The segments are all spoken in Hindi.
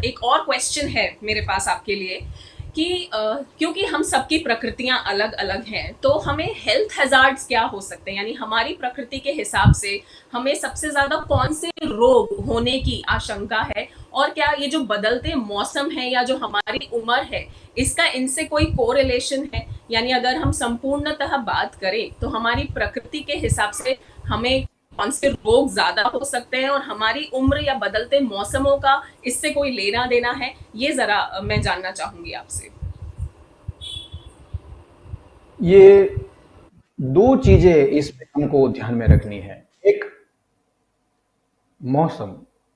एक और क्वेश्चन है मेरे पास आपके लिए कि क्योंकि हम सबकी प्रकृतियां अलग अलग हैं, तो हमें हेल्थ हैजार्ड्स क्या हो सकते हैं, यानी हमारी प्रकृति के हिसाब से हमें सबसे ज्यादा कौन से रोग होने की आशंका है, और क्या ये जो बदलते मौसम है या जो हमारी उम्र है, इसका इनसे कोई कोरिलेशन है? यानी अगर हम संपूर्णतः बात करें तो हमारी प्रकृति के हिसाब से हमें कौन से रोग ज्यादा हो सकते हैं, और हमारी उम्र या बदलते मौसमों का इससे कोई लेना देना है, ये जरा मैं जानना चाहूंगी आपसे। ये दो चीजें इसमें हमको ध्यान में रखनी है। एक मौसम,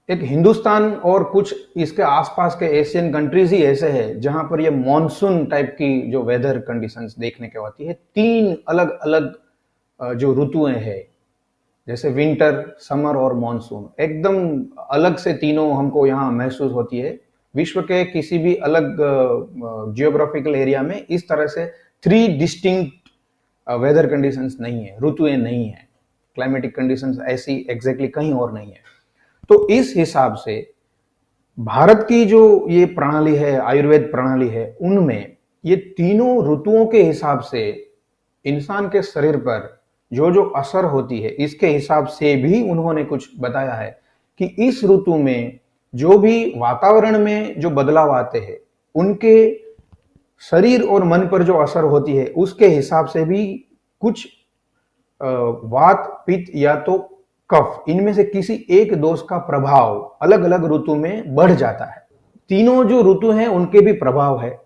एक हिंदुस्तान और कुछ इसके आसपास के एशियन कंट्रीज ही ऐसे हैं जहां पर ये मॉनसून टाइप की जो वेदर कंडीशंस देखने को आती है। तीन अलग अलग जो ऋतुएं हैं, जैसे विंटर, समर और मॉनसून, एकदम अलग से तीनों हमको यहाँ महसूस होती है। विश्व के किसी भी अलग जियोग्राफिकल एरिया में इस तरह से थ्री डिस्टिंक्ट वेदर कंडीशंस नहीं है, ऋतुएं नहीं है, क्लाइमेटिक कंडीशंस ऐसी एग्जैक्टली कहीं और नहीं है। तो इस हिसाब से भारत की जो ये प्रणाली है, आयुर्वेद प्रणाली है, उनमें ये तीनों ऋतुओं के हिसाब से इंसान के शरीर पर जो जो असर होती है, इसके हिसाब से भी उन्होंने कुछ बताया है कि इस ऋतु में जो भी वातावरण में जो बदलाव आते हैं, उनके शरीर और मन पर जो असर होती है, उसके हिसाब से भी कुछ वात, पित्त या तो कफ, इनमें से किसी एक दोष का प्रभाव अलग अलग ऋतु में बढ़ जाता है। तीनों जो ऋतु हैं उनके भी प्रभाव है,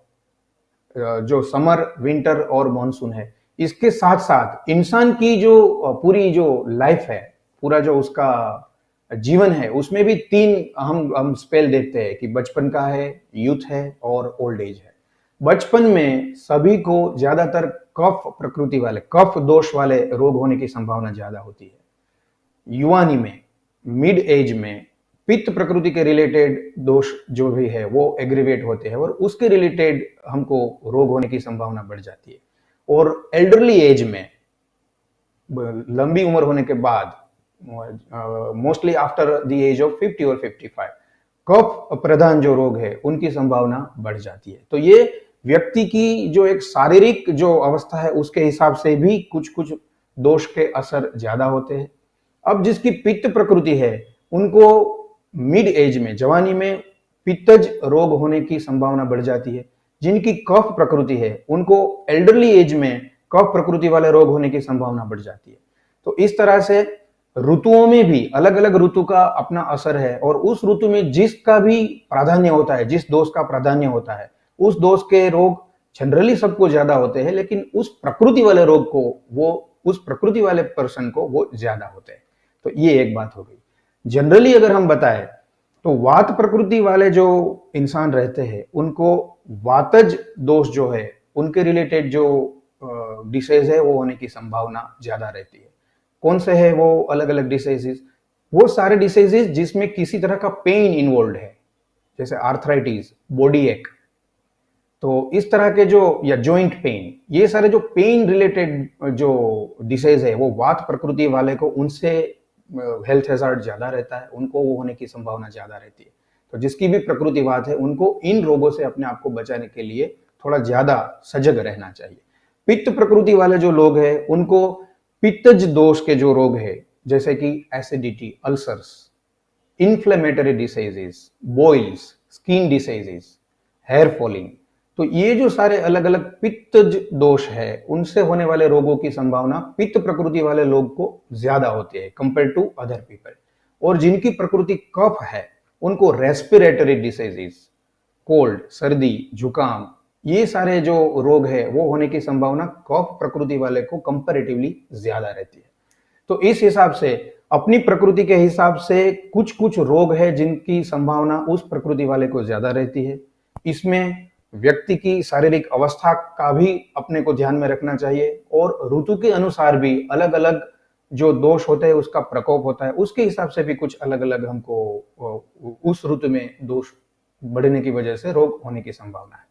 जो समर, विंटर और मॉनसून है। इसके साथ साथ इंसान की जो पूरी जो लाइफ है, पूरा जो उसका जीवन है, उसमें भी तीन हम स्पेल देखते हैं कि बचपन का है, यूथ है और ओल्ड एज है। बचपन में सभी को ज्यादातर कफ प्रकृति वाले, कफ दोष वाले रोग होने की संभावना ज्यादा होती है। युवानी में, मिड एज में पित्त प्रकृति के रिलेटेड दोष जो भी है वो एग्रीवेट होते हैं और उसके रिलेटेड हमको रोग होने की संभावना बढ़ जाती है। और एल्डरली एज में, लंबी उम्र होने के बाद, mostly after the age of 50 और 55, कफ प्रधान जो रोग है उनकी संभावना बढ़ जाती है। तो ये व्यक्ति की जो एक शारीरिक जो अवस्था है उसके हिसाब से भी कुछ कुछ दोष के असर ज्यादा होते हैं। अब जिसकी पित्त प्रकृति है, उनको मिड एज में, जवानी में पित्तज रोग होने की संभावना बढ़ जाती है। जिनकी कफ प्रकृति है, उनको एल्डरली एज में कफ प्रकृति वाले रोग होने की संभावना बढ़ जाती है। तो इस तरह से ऋतुओं में भी अलग अलग ऋतु का अपना असर है, और उस ऋतु में जिसका भी प्राधान्य होता है, जिस दोष का प्राधान्य होता है, उस दोष के रोग जनरली सबको ज्यादा होते हैं, लेकिन उस प्रकृति वाले रोग को, वो उस प्रकृति वाले पर्सन को वो ज्यादा होते हैं। तो ये एक बात हो गई। जनरली अगर हम बताएं तो वात प्रकृति वाले जो इंसान रहते हैं, उनको वातज दोष जो है, उनके रिलेटेड जो डिसीज है वो होने की संभावना ज्यादा रहती है। कौन से है वो अलग अलग डिसीजेस? वो सारे डिसीजेस जिसमें किसी तरह का पेन इन्वॉल्व है, जैसे आर्थराइटिस, बॉडी एक, तो इस तरह के जो, या जॉइंट पेन, ये सारे जो पेन रिलेटेड जो डिसीज है वो वात प्रकृति वाले को, उनसे हेल्थ हैजार्ड ज्यादा रहता है, उनको वो होने की संभावना ज्यादा रहती है। तो जिसकी भी प्रकृति वात है, उनको इन रोगों से अपने आप को बचाने के लिए थोड़ा ज्यादा सजग रहना चाहिए। पित्त प्रकृति वाले जो लोग हैं, उनको पित्तज दोष के जो रोग है, जैसे कि acidity, ulcers, inflammatory diseases, boils, skin diseases, hair falling, तो ये जो सारे अलग अलग पित्तज दोष है, उनसे होने वाले रोगों की संभावना पित्त प्रकृति वाले लोग को ज्यादा होती है कंपेयर टू अदर पीपल। और जिनकी प्रकृति कफ है, उनको रेस्पिरेटरी डिसीजेस, कोल्ड, सर्दी, जुकाम, ये सारे जो रोग है वो होने की संभावना कफ प्रकृति वाले को कंपैरेटिवली ज्यादा रहती है। तो इस हिसाब से अपनी प्रकृति के हिसाब से कुछ कुछ रोग है जिनकी संभावना उस प्रकृति वाले को ज्यादा रहती है। इसमें व्यक्ति की शारीरिक अवस्था का भी अपने को ध्यान में रखना चाहिए, और ऋतु के अनुसार भी अलग अलग जो दोष होते हैं, उसका प्रकोप होता है, उसके हिसाब से भी कुछ अलग अलग हमको उस ऋतु में दोष बढ़ने की वजह से रोग होने की संभावना है।